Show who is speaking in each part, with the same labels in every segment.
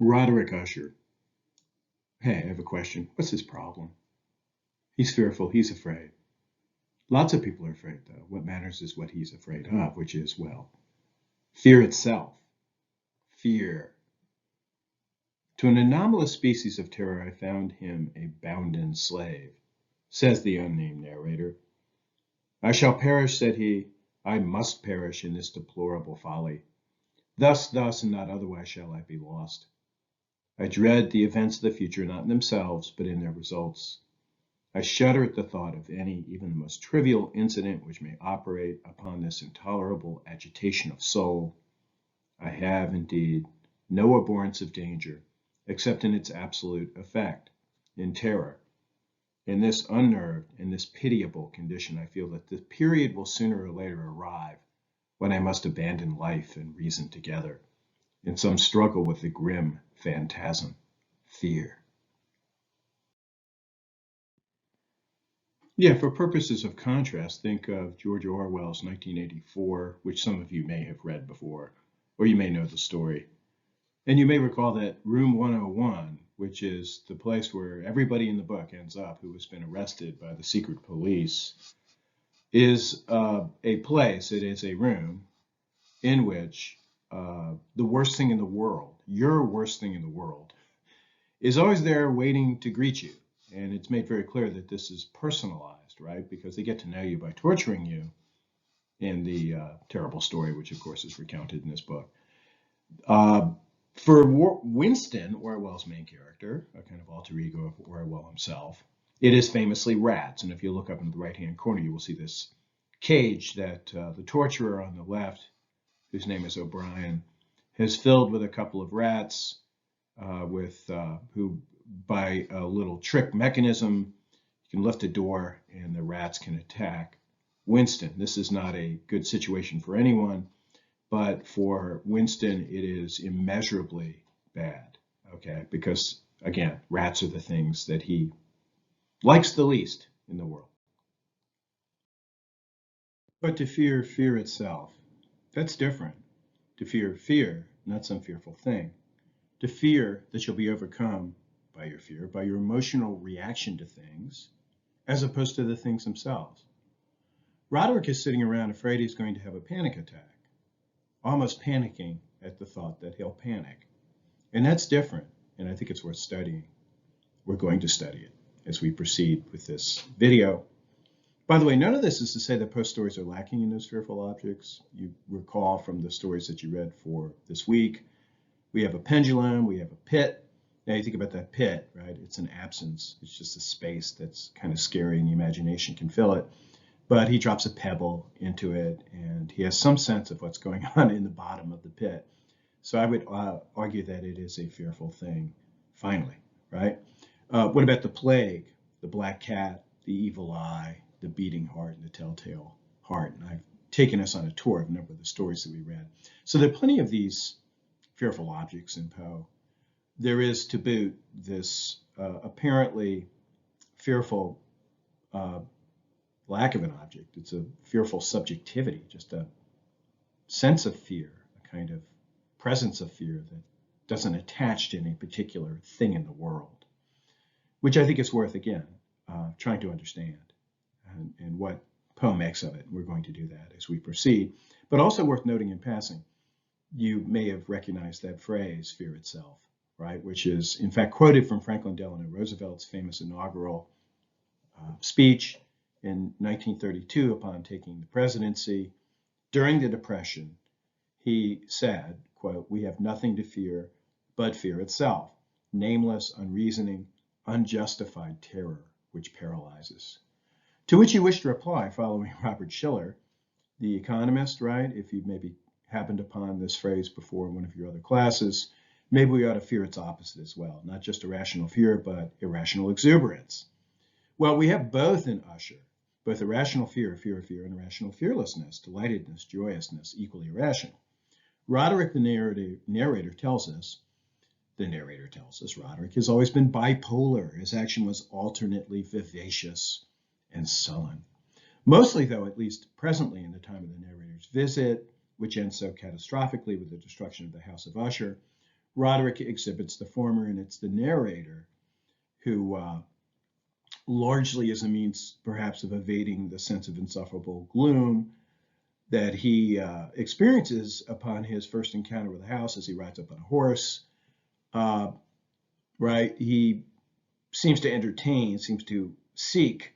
Speaker 1: Roderick Usher. Hey, I have a question. What's his problem? He's fearful, he's afraid. Lots of people are afraid, though. What matters is what he's afraid of, which is, well, fear itself. Fear. To an anomalous species of terror, I found him a bounden slave, says the unnamed narrator. I shall perish, said he. I must perish in this deplorable folly. Thus, and not otherwise shall I be lost. I dread the events of the future, not in themselves, but in their results. I shudder at the thought of any, even the most trivial incident which may operate upon this intolerable agitation of soul. I have, indeed, no abhorrence of danger, except in its absolute effect, in terror. In this unnerved, in this pitiable condition, I feel that the period will sooner or later arrive when I must abandon life and reason together, in some struggle with the grim phantasm, fear. Yeah, for purposes of contrast, think of George Orwell's 1984, which some of you may have read before, or you may know the story. And you may recall that Room 101, which is the place where everybody in the book ends up who has been arrested by the secret police, is a place, it is a room in which the worst thing in the world, your worst thing in the world, is always there waiting to greet you. And it's made very clear that this is personalized, right? Because they get to know you by torturing you in the terrible story, which of course is recounted in this book. For Winston, Orwell's main character, a kind of alter ego of Orwell himself, it is famously rats. And if you look up in the right-hand corner, you will see this cage that the torturer on the left, whose name is O'Brien, has filled with a couple of rats who, by a little trick mechanism, you can lift a door and the rats can attack Winston. This is not a good situation for anyone, but for Winston, it is immeasurably bad, okay? Because, again, rats are the things that he likes the least in the world. But to fear fear itself, that's different. To fear fear, not some fearful thing. To fear that you'll be overcome by your fear, by your emotional reaction to things, as opposed to the things themselves. Roderick is sitting around afraid he's going to have a panic attack, almost panicking at the thought that he'll panic. And that's different, and I think it's worth studying. We're going to study it as we proceed with this video. By the way, none of this is to say that post stories are lacking in those fearful objects. You recall from the stories that you read for this week, we have a pendulum, we have a pit. Now you think about that pit, right? It's an absence. It's just a space that's kind of scary and the imagination can fill it. But he drops a pebble into it and he has some sense of what's going on in the bottom of the pit. So I would argue that it is a fearful thing, finally, right? What about the plague, the black cat, the evil eye, the beating heart, and the telltale heart? And I've taken us on a tour of a number of the stories that we read. So there are plenty of these fearful objects in Poe. There is, to boot, this apparently fearful lack of an object. It's a fearful subjectivity, just a sense of fear, a kind of presence of fear that doesn't attach to any particular thing in the world, which I think is worth, again, trying to understand and what Poe makes of it. We're going to do that as we proceed, but also worth noting in passing, you may have recognized that phrase, fear itself, right? Which is, in fact, quoted from Franklin Delano Roosevelt's famous inaugural speech in 1932 upon taking the presidency. During the Depression, he said, quote, "We have nothing to fear but fear itself, nameless, unreasoning, unjustified terror which paralyzes." To which you wish to reply, following Robert Schiller, the economist, right? If you've maybe happened upon this phrase before in one of your other classes, maybe we ought to fear its opposite as well, not just irrational fear, but irrational exuberance. Well, we have both in Usher, both irrational fear, fear of fear, and irrational fearlessness, delightedness, joyousness, equally irrational. Roderick, the narrator tells us, Roderick has always been bipolar. His action was alternately vivacious and sullen. Mostly, though, at least presently in the time of the narrator's visit, which ends so catastrophically with the destruction of the House of Usher, Roderick exhibits the former, and it's the narrator who largely is a means perhaps of evading the sense of insufferable gloom that he experiences upon his first encounter with the house as he rides up on a horse. Right? He seems to seek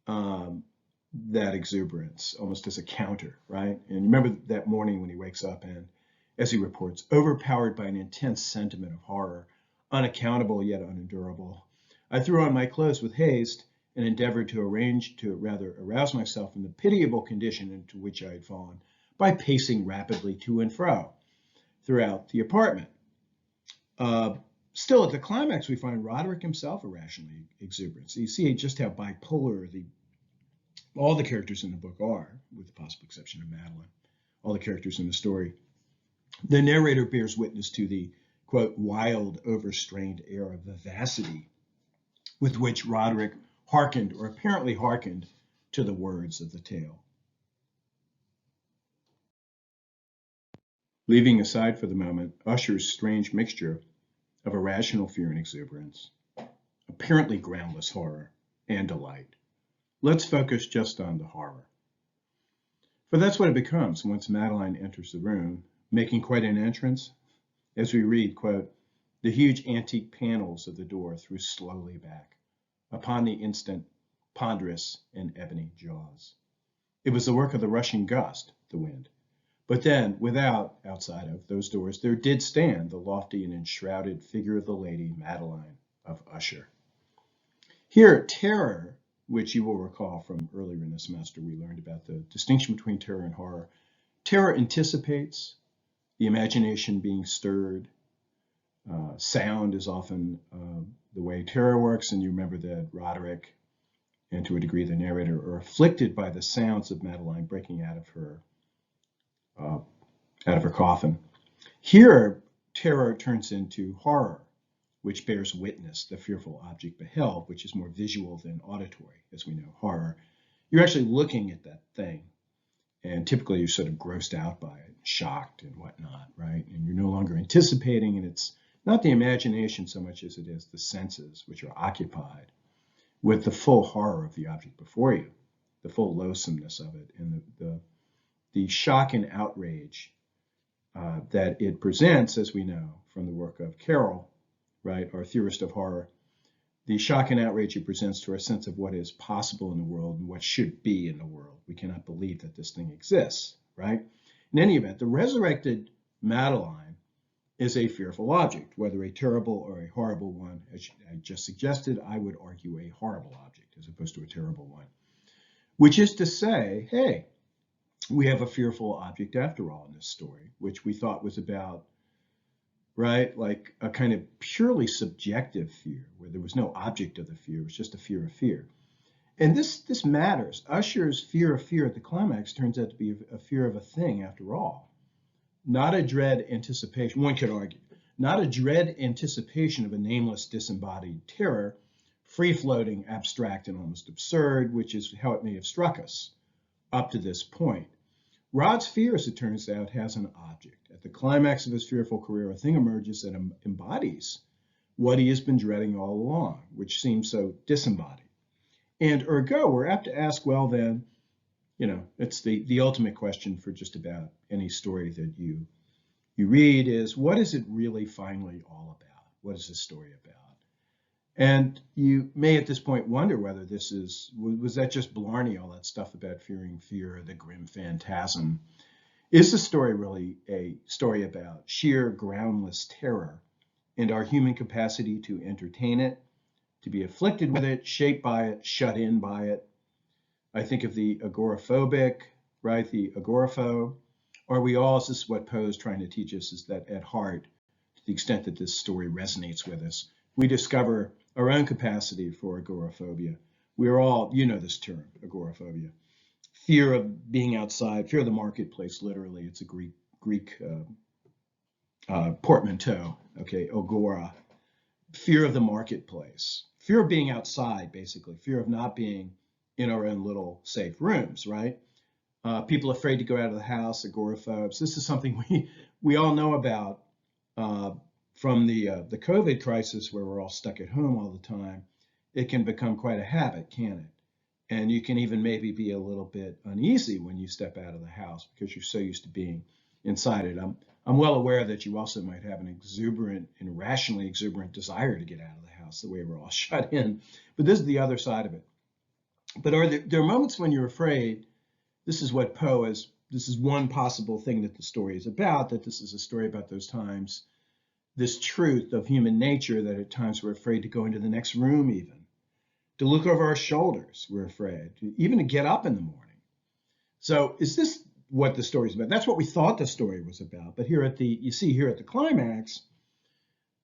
Speaker 1: that exuberance almost as a counter, right? And remember that morning when he wakes up and, as he reports, overpowered by an intense sentiment of horror, unaccountable yet unendurable, I threw on my clothes with haste and endeavored to arouse myself from the pitiable condition into which I had fallen by pacing rapidly to and fro throughout the apartment. Still, at the climax, we find Roderick himself irrationally exuberant. So you see just how bipolar all the characters in the book are, with the possible exception of Madeline, all the characters in the story. The narrator bears witness to the, quote, wild, overstrained air of vivacity with which Roderick hearkened, or apparently hearkened, to the words of the tale. Leaving aside for the moment Usher's strange mixture of irrational fear and exuberance, apparently groundless horror, and delight, let's focus just on the horror. For that's what it becomes once Madeline enters the room, making quite an entrance. As we read, quote, the huge antique panels of the door threw slowly back, upon the instant, ponderous and ebony jaws. It was the work of the rushing gust, the wind. But then, outside of those doors, there did stand the lofty and enshrouded figure of the lady, Madeline of Usher. Here, terror, which you will recall from earlier in the semester, we learned about the distinction between terror and horror. Terror anticipates, the imagination being stirred. Sound is often the way terror works, and you remember that Roderick, and to a degree the narrator, are afflicted by the sounds of Madeline breaking out of her coffin. Here, terror turns into horror, which bears witness, the fearful object beheld, which is more visual than auditory, as we know. Horror, you're actually looking at that thing, and typically you're sort of grossed out by it, shocked and whatnot, right? And you're no longer anticipating, and it's not the imagination so much as it is the senses which are occupied with the full horror of the object before you, the full loathsomeness of it, and the shock and outrage that it presents, as we know from the work of Carroll, right, our theorist of horror, the shock and outrage it presents to our sense of what is possible in the world and what should be in the world. We cannot believe that this thing exists, right? In any event, the resurrected Madeline is a fearful object, whether a terrible or a horrible one. As I just suggested, I would argue a horrible object as opposed to a terrible one, which is to say, hey, we have a fearful object after all in this story, which we thought was about, right, like a kind of purely subjective fear where there was no object of the fear, it was just a fear of fear. And this matters. Usher's fear of fear at the climax turns out to be a fear of a thing after all, not a dread anticipation, one could argue, not a dread anticipation of a nameless disembodied terror, free-floating, abstract, and almost absurd, which is how it may have struck us up to this point. Rod's fear, as it turns out, has an object. At the climax of his fearful career, a thing emerges that embodies what he has been dreading all along, which seems so disembodied. And ergo, we're apt to ask, well then, it's the ultimate question for just about any story that you read is, what is it really finally all about? What is this story about? And you may at this point wonder whether was that just Blarney, all that stuff about fearing fear, the grim phantasm? Is the story really a story about sheer groundless terror and our human capacity to entertain it, to be afflicted with it, shaped by it, shut in by it? I think of the agoraphobic, right, the agoraphobe. Are we all, this is what Poe's trying to teach us, is that at heart, to the extent that this story resonates with us, we discover our own capacity for agoraphobia. We are all, this term, agoraphobia. Fear of being outside, fear of the marketplace, literally. It's a Greek portmanteau, okay, agora. Fear of the marketplace. Fear of being outside, basically. Fear of not being in our own little safe rooms, right? People afraid to go out of the house, agoraphobes. This is something we all know about from the COVID crisis where we're all stuck at home all the time, it can become quite a habit, can it? And you can even maybe be a little bit uneasy when you step out of the house because you're so used to being inside it. I'm well aware that you also might have an exuberant and irrationally exuberant desire to get out of the house the way we're all shut in. But this is the other side of it. But there are moments when you're afraid? This is what Poe is. This is one possible thing that the story is about, that this is a story about those times, this truth of human nature that at times we're afraid to go into the next room even, to look over our shoulders, we're afraid, even to get up in the morning. So is this what the story is about? That's what we thought the story was about. But you see here at the climax,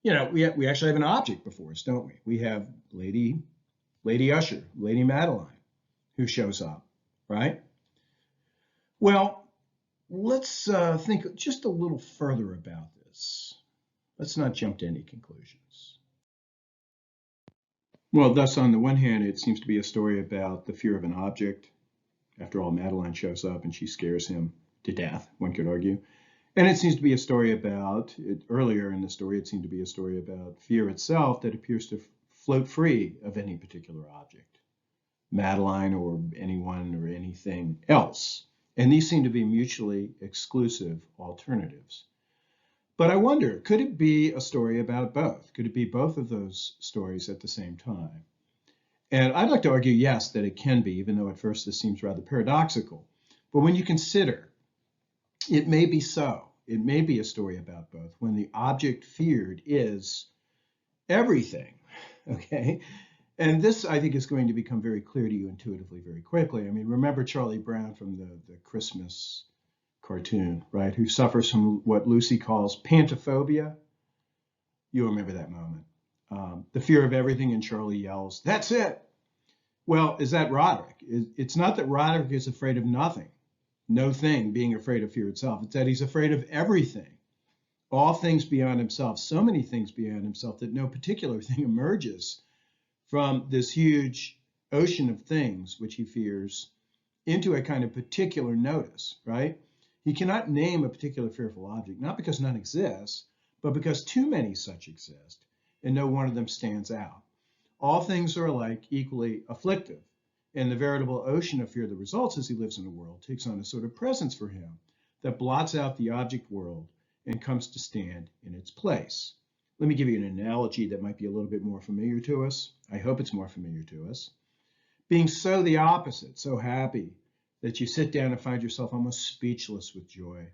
Speaker 1: we actually have an object before us, don't we? We have Lady Usher, Lady Madeline, who shows up, right? Well, let's think just a little further about this. Let's not jump to any conclusions. Well, thus, on the one hand, it seems to be a story about the fear of an object. After all, Madeline shows up and she scares him to death, one could argue. And it seems to be a story earlier in the story, it seemed to be a story about fear itself that appears to float free of any particular object, Madeline or anyone or anything else. And these seem to be mutually exclusive alternatives. But I wonder, could it be a story about both? Could it be both of those stories at the same time? And I'd like to argue, yes, that it can be, even though at first this seems rather paradoxical. But when you consider, it may be so. It may be a story about both, when the object feared is everything, okay? And this, I think, is going to become very clear to you intuitively very quickly. I mean, remember Charlie Brown from the Christmas cartoon, right? Who suffers from what Lucy calls pantophobia. You remember that moment. The fear of everything, and Charlie yells, "That's it!" Well, is that Roderick? It's not that Roderick is afraid of nothing, no thing being afraid of fear itself. It's that he's afraid of everything, all things beyond himself, so many things beyond himself that no particular thing emerges from this huge ocean of things which he fears into a kind of particular notice, right? He cannot name a particular fearful object, not because none exists, but because too many such exist, and no one of them stands out. All things are alike, equally afflictive, and the veritable ocean of fear that results as he lives in a world takes on a sort of presence for him that blots out the object world and comes to stand in its place. Let me give you an analogy that might be a little bit more familiar to us. I hope it's more familiar to us. Being so the opposite, so happy that you sit down and find yourself almost speechless with joy,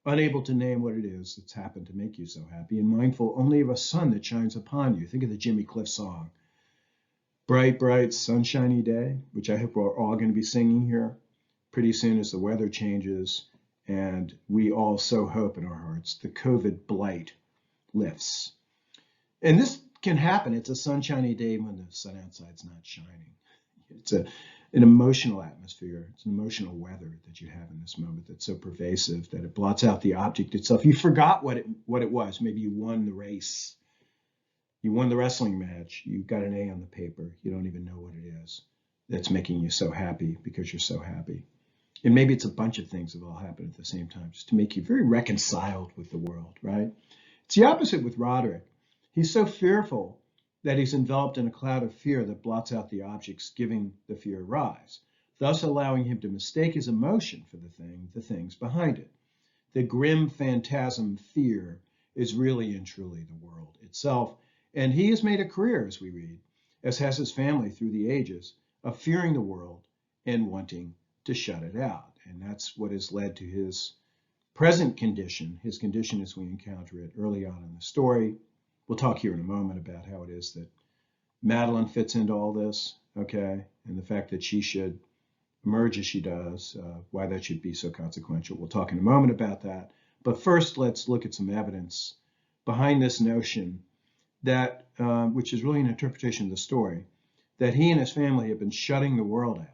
Speaker 1: unable to name what it is that's happened to make you so happy, and mindful only of a sun that shines upon you. Think of the Jimmy Cliff song, "Bright, bright, sunshiny day," which I hope we're all going to be singing here pretty soon as the weather changes, and we all so hope in our hearts the COVID blight lifts. And this can happen. It's a sunshiny day when the sun outside's not shining. It's an emotional atmosphere. It's an emotional weather that you have in this moment that's so pervasive that it blots out the object itself. You forgot what it was. Maybe you won the race. You won the wrestling match. You got an A on the paper. You don't even know what it is that's making you so happy because you're so happy. And maybe it's a bunch of things that all happen at the same time just to make you very reconciled with the world, right? It's the opposite with Roderick. He's so fearful that he's enveloped in a cloud of fear that blots out the objects giving the fear rise, thus allowing him to mistake his emotion for the things behind it. The grim phantasm fear is really and truly the world itself, and he has made a career, as we read, as has his family through the ages, of fearing the world and wanting to shut it out. And that's what has led to his present condition, his condition as we encounter it early on in the story. We'll talk here in a moment about how it is that Madeline fits into all this, okay, and the fact that she should emerge as she does, why that should be so consequential. We'll talk in a moment about that. But first, let's look at some evidence behind this notion that, which is really an interpretation of the story, that he and his family have been shutting the world out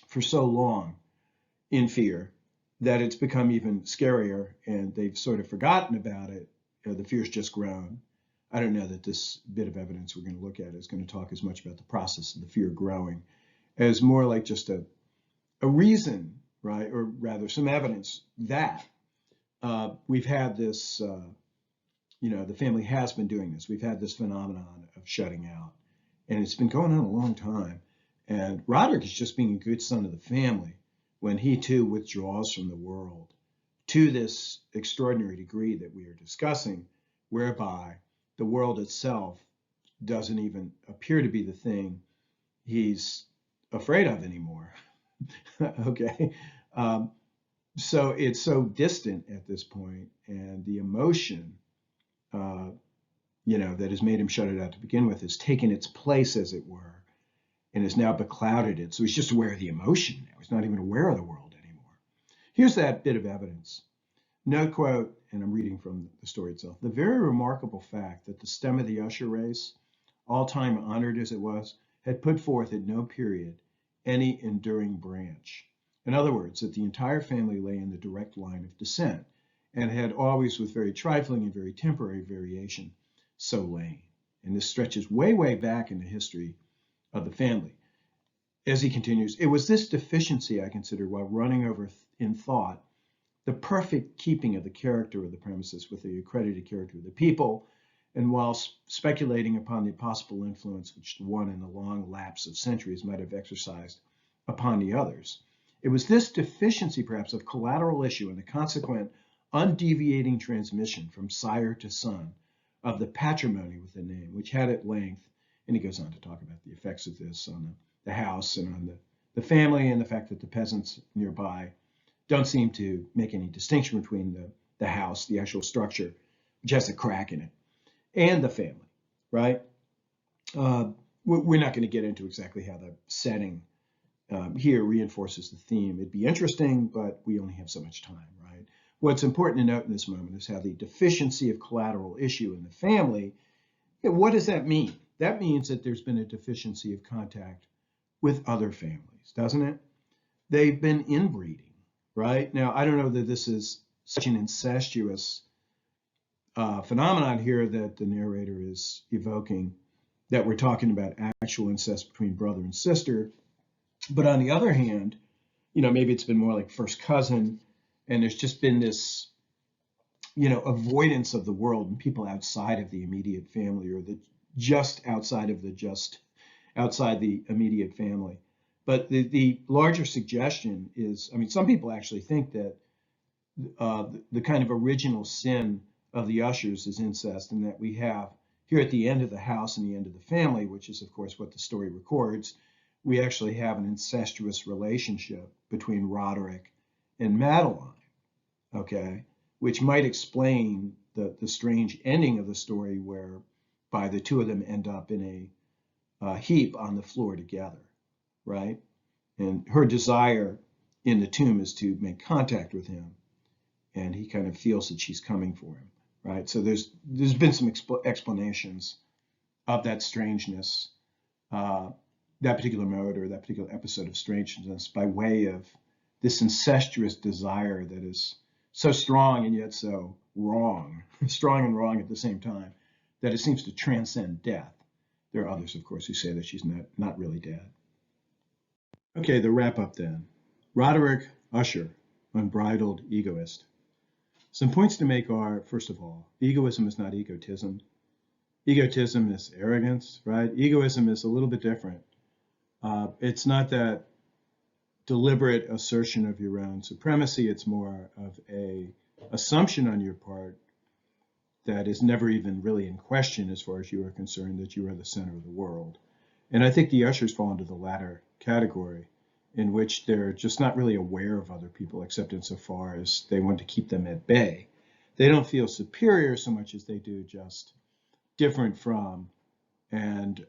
Speaker 1: for so long in fear that it's become even scarier, and they've sort of forgotten about it. The fear's just grown. I don't know that this bit of evidence we're going to look at is going to talk as much about the process of the fear growing as more like just a reason, right, or rather some evidence that we've had this the family has been doing this. We've had this phenomenon of shutting out, and it's been going on a long time. And Roderick is just being a good son of the family when he too withdraws from the world to this extraordinary degree that we are discussing, whereby the world itself doesn't even appear to be the thing he's afraid of anymore. Okay. Um, so it's so distant at this point, and the emotion, uh, that has made him shut it out to begin with has taken its place, as it were, and has now beclouded it. So he's just aware of the emotion now. He's not even aware of the world anymore. Here's that bit of evidence. Note quote, and I'm reading from the story itself. The very remarkable fact that the stem of the Usher race, all time honored as it was, had put forth at no period any enduring branch. In other words, that the entire family lay in the direct line of descent, and had always, with very trifling and very temporary variation, so lain. And this stretches way, way back in the history of the family. As he continues, it was this deficiency I considered while running over in thought the perfect keeping of the character of the premises with the accredited character of the people, and while speculating upon the possible influence which the one in the long lapse of centuries might have exercised upon the others. It was this deficiency, perhaps, of collateral issue and the consequent undeviating transmission from sire to son of the patrimony with the name, which had at length, and he goes on to talk about the effects of this on the house and on the family, and the fact that the peasants nearby don't seem to make any distinction between the house, the actual structure, which has a crack in it, and the family, right? Uh, we're not going to get into exactly how the setting here reinforces the theme. It'd be interesting, but we only have so much time, right? What's important to note in this moment is how the deficiency of collateral issue in the family, what does that mean? That means that there's been a deficiency of contact with other families, doesn't it? They've been inbreeding, right? Now, I don't know that this is such an incestuous phenomenon here that the narrator is evoking, that we're talking about actual incest between brother and sister. But on the other hand, maybe it's been more like first cousin, and there's just been this, avoidance of the world and people outside of the immediate family, or the just outside of the just outside the immediate family. But the larger suggestion is, I mean, some people actually think that the kind of original sin of the ushers is incest, and that we have here at the end of the house and the end of the family, which is, of course, what the story records, we actually have an incestuous relationship between Roderick and Madeline, okay, which might explain the strange ending of the story whereby the two of them end up in a heap on the floor together, right? And her desire in the tomb is to make contact with him, and he kind of feels that she's coming for him, right? So there's been some explanations of that strangeness, uh, that particular mode or that particular episode of strangeness, by way of this incestuous desire that is so strong and yet so wrong, strong and wrong at the same time, that it seems to transcend death. There are others, of course, who say that she's not really dead. Okay, the wrap up then. Roderick Usher, unbridled egoist. Some points to make are, first of all, egoism is not egotism. Egotism is arrogance, right? Egoism is a little bit different. It's not that deliberate assertion of your own supremacy. It's more of a assumption on your part that is never even really in question as far as you are concerned, that you are the center of the world. And I think the ushers fall into the latter category, in which they're just not really aware of other people except insofar as they want to keep them at bay. They don't feel superior so much as they do just different from, and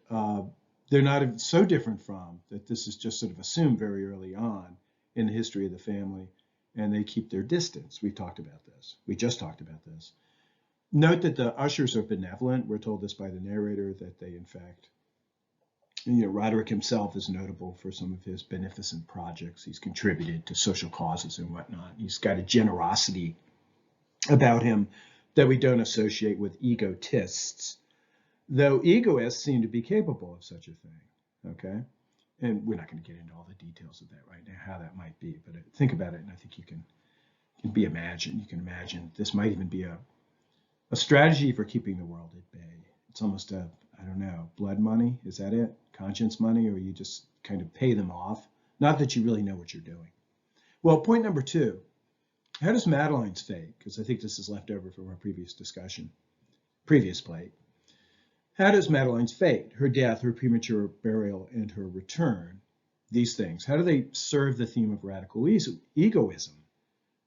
Speaker 1: they're not even so different from that this is just sort of assumed very early on in the history of the family, and they keep their distance. We talked about this. We just talked about this. Note that the ushers are benevolent. We're told this by the narrator, that they, in fact, Roderick himself is notable for some of his beneficent projects. He's contributed to social causes and whatnot. He's got a generosity about him that we don't associate with egotists, though egoists seem to be capable of such a thing, okay? And we're not going to get into all the details of that right now, how that might be, but think about it, and I think you can be imagined. You can imagine this might even be A strategy for keeping the world at bay. It's almost a, I don't know, blood money. Is that it? Conscience money, or you just kind of pay them off? Not that you really know what you're doing. Well, point number two, how does Madeline's fate, because I think this is left over from our previous discussion, previous plate. How does Madeline's fate, her death, her premature burial, and her return, these things, how do they serve the theme of radical egoism,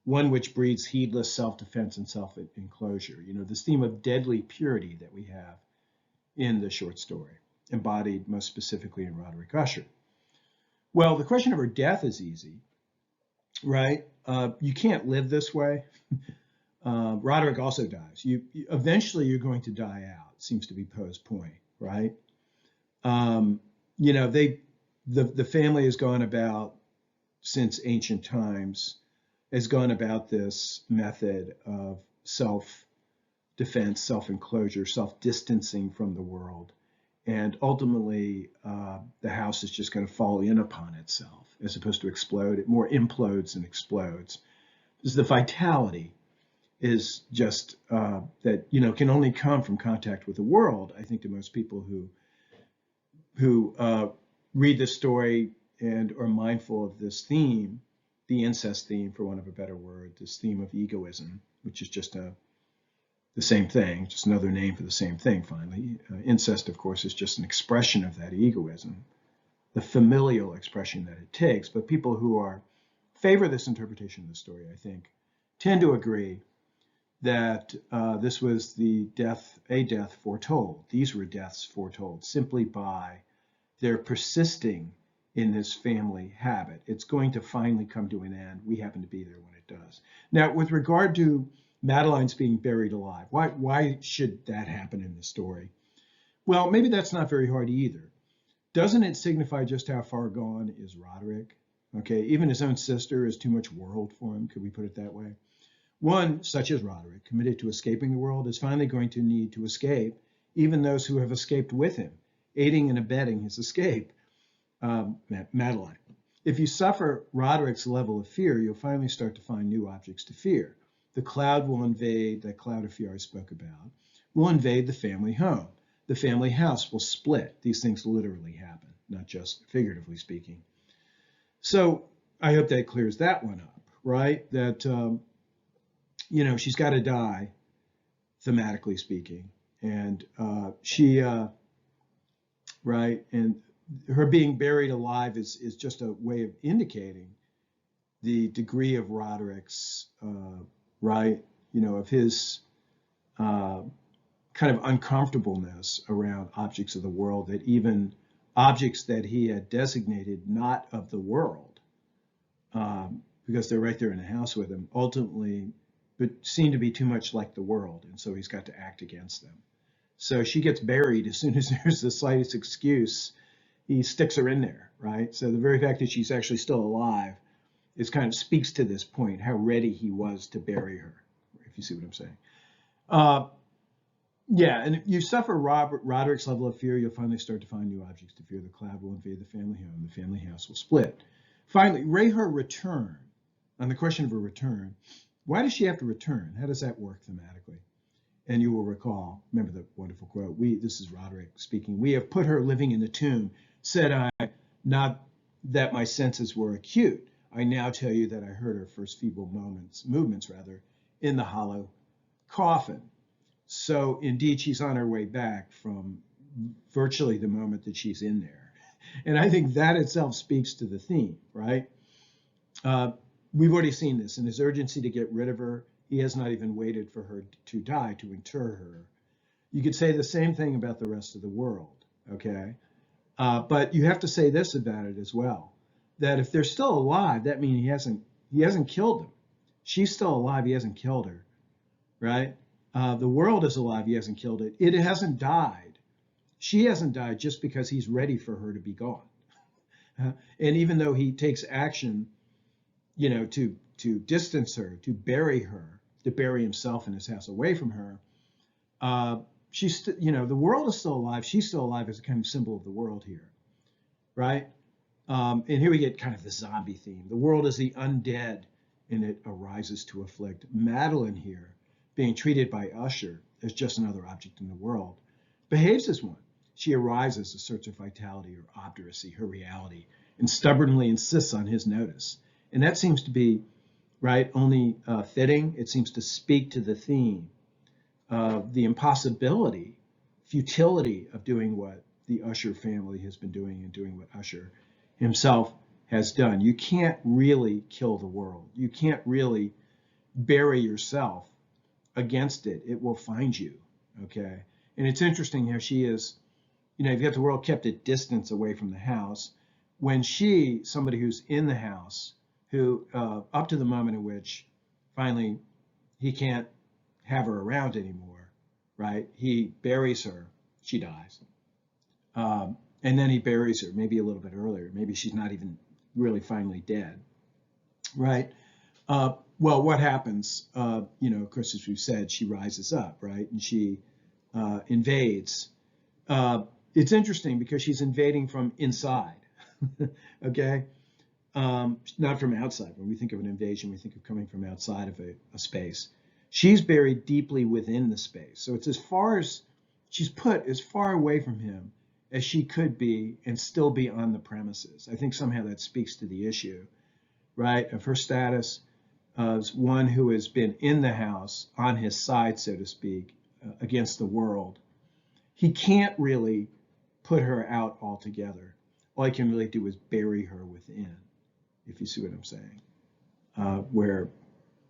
Speaker 1: one which breeds heedless self-defense and self-enclosure? You know, this theme of deadly purity that we have in the short story, embodied most specifically in Roderick Usher. Well, the question of her death is easy, right? You can't live this way. Roderick also dies. Eventually you're going to die out. Seems to be Poe's point, right? You know, the family has gone about since ancient times, has gone about this method of self-defense, self-enclosure, self-distancing from the world, and ultimately the house is just going to fall in upon itself as opposed to explode. It more implodes and explodes. Because the vitality is just that, you know, can only come from contact with the world. I think to most people who read this story and are mindful of this theme, the incest theme, for want of a better word, this theme of egoism, which is just the same thing, just another name for the same thing, finally. Incest, of course, is just an expression of that egoism, the familial expression that it takes. But people who favor this interpretation of the story, I think, tend to agree that this was a death foretold. These were deaths foretold simply by their persisting in this family habit. It's going to finally come to an end. We happen to be there when it does. Now, with regard to Madeline's being buried alive, why should that happen in the story? Well, maybe that's not very hard either. Doesn't it signify just how far gone is Roderick? Okay, even his own sister is too much world for him. Could we put it that way? One, such as Roderick, committed to escaping the world, is finally going to need to escape, even those who have escaped with him, aiding and abetting his escape. Madeline. If you suffer Roderick's level of fear, you'll finally start to find new objects to fear. The cloud will invade, that cloud of fear I spoke about, will invade the family home. The family house will split. These things literally happen, not just figuratively speaking. So I hope that clears that one up, right? That, you know, she's got to die, thematically speaking. And right, and her being buried alive is just a way of indicating the degree of Roderick's, right, you know, of his kind of uncomfortableness around objects of the world, that even objects that he had designated not of the world, because they're right there in the house with him, ultimately but seem to be too much like the world, and so he's got to act against them. So she gets buried as soon as there's the slightest excuse. He sticks her in there, right? So the very fact that she's actually still alive is kind of speaks to this point, how ready he was to bury her, if you see what I'm saying. Yeah, and if you suffer Roderick's level of fear, you'll finally start to find new objects to fear. The cloud will invade the family home. The family house will split. Finally, her return. On the question of her return, why does she have to return? How does that work thematically? And you will recall, remember the wonderful quote, this is Roderick speaking, "We have put her living in the tomb, said I, not that my senses were acute. I now tell you that I heard her first feeble movements in the hollow coffin." So indeed, she's on her way back from virtually the moment that she's in there. And I think that itself speaks to the theme, right? We've already seen this. In his urgency to get rid of her, he has not even waited for her to die to inter her. You could say the same thing about the rest of the world, okay? But you have to say this about it as well, that if they're still alive, that means he hasn't killed them. She's still alive, he hasn't killed her, right? The world is alive, he hasn't killed it. It hasn't died. She hasn't died just because he's ready for her to be gone. And even though he takes action, you know, to distance her, to bury her, to bury himself in his house away from her, she's, you know, the world is still alive. She's still alive as a kind of symbol of the world here, right? And here we get kind of the zombie theme. The world is the undead, and it arises to afflict. Madeline here, being treated by Usher as just another object in the world, behaves as one. She arises, asserts her vitality or obduracy, her reality, and stubbornly insists on his notice. And that seems to be, right, only fitting. It seems to speak to the theme of the impossibility, futility of doing what the Usher family has been doing and doing what Usher himself has done. You can't really kill the world. You can't really bury yourself against it. It will find you, okay? And it's interesting how she is, you've got the world kept at distance away from the house. When she, somebody who's in the house, who up to the moment in which finally he can't have her around anymore, right? He buries her, she dies. And then he buries her maybe a little bit earlier. Maybe she's not even really finally dead, right? Well, what happens, of course, as we've said, she rises up, right? And she invades. It's interesting because she's invading from inside, okay? Not from outside. When we think of an invasion, we think of coming from outside of a space. She's buried deeply within the space. So it's she's put as far away from him as she could be and still be on the premises. I think somehow that speaks to the issue, right, of her status as one who has been in the house, on his side, so to speak, against the world. He can't really put her out altogether. All he can really do is bury her within, if you see what I'm saying, where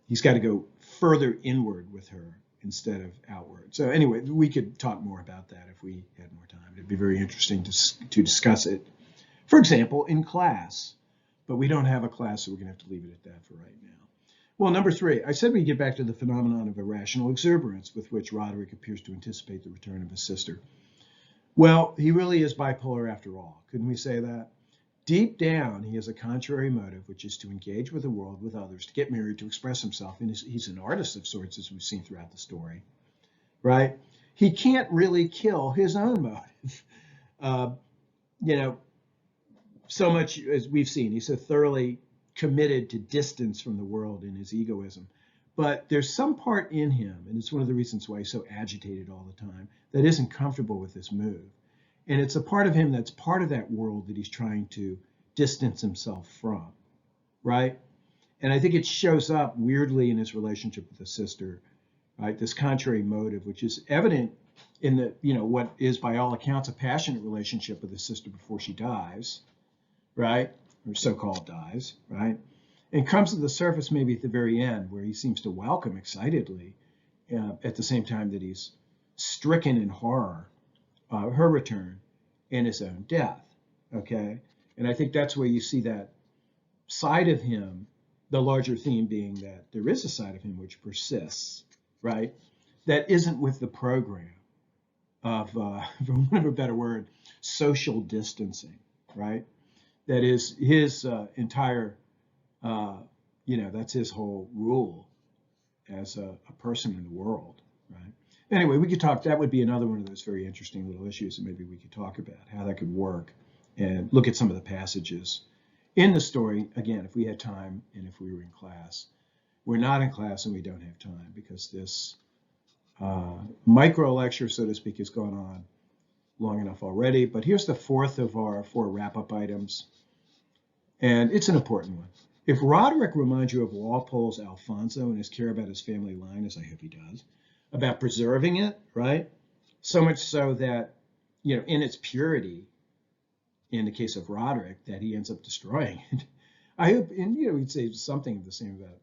Speaker 1: he's got to go further inward with her instead of outward. So anyway, we could talk more about that if we had more time. It'd be very interesting to discuss it, for example, in class. But we don't have a class, so we're going to have to leave it at that for right now. Well, number 3, I said we get back to the phenomenon of irrational exuberance with which Roderick appears to anticipate the return of his sister. Well, he really is bipolar after all. Couldn't we say that? Deep down, he has a contrary motive, which is to engage with the world, with others, to get married, to express himself. And he's an artist of sorts, as we've seen throughout the story, right? He can't really kill his own motive. So much as we've seen, he's so thoroughly committed to distance from the world in his egoism. But there's some part in him, and it's one of the reasons why he's so agitated all the time, that isn't comfortable with this move. And it's a part of him that's part of that world that he's trying to distance himself from, right? And I think it shows up weirdly in his relationship with his sister, right? This contrary motive, which is evident in the, what is by all accounts a passionate relationship with his sister before she dies, right? Or so-called dies, right? And comes to the surface maybe at the very end, where he seems to welcome excitedly, at the same time that he's stricken in horror, her return and his own death, okay? And I think that's where you see that side of him, the larger theme being that there is a side of him which persists, right? That isn't with the program of, for want of a better word, social distancing, right? That is his entire, that's his whole rule as a person in the world, right? Anyway, we could talk, that would be another one of those very interesting little issues that maybe we could talk about, how that could work, and look at some of the passages in the story, again, if we had time and if we were in class. We're not in class and we don't have time because this micro lecture, so to speak, has gone on long enough already. But here's the 4th of our 4 wrap-up items, and it's an important one. If Roderick reminds you of Walpole's Alfonso and his care about his family line, as I hope he does, about preserving it, right? So much so that, in its purity, in the case of Roderick, that he ends up destroying it. I hope, and we'd say something of the same about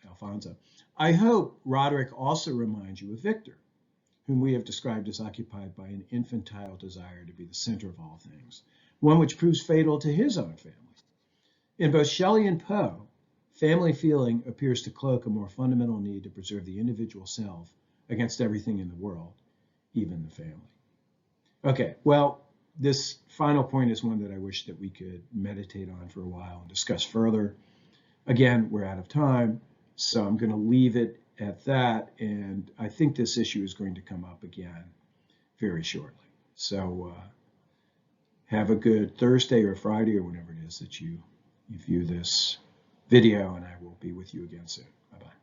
Speaker 1: Alfonso. I hope Roderick also reminds you of Victor, whom we have described as occupied by an infantile desire to be the center of all things, one which proves fatal to his own family. In both Shelley and Poe, family feeling appears to cloak a more fundamental need to preserve the individual self against everything in the world, even the family. Okay, well, this final point is one that I wish that we could meditate on for a while and discuss further. Again, we're out of time, so I'm going to leave it at that, and I think this issue is going to come up again very shortly. So have a good Thursday or Friday or whenever it is that you view this video, and I will be with you again soon. Bye-bye.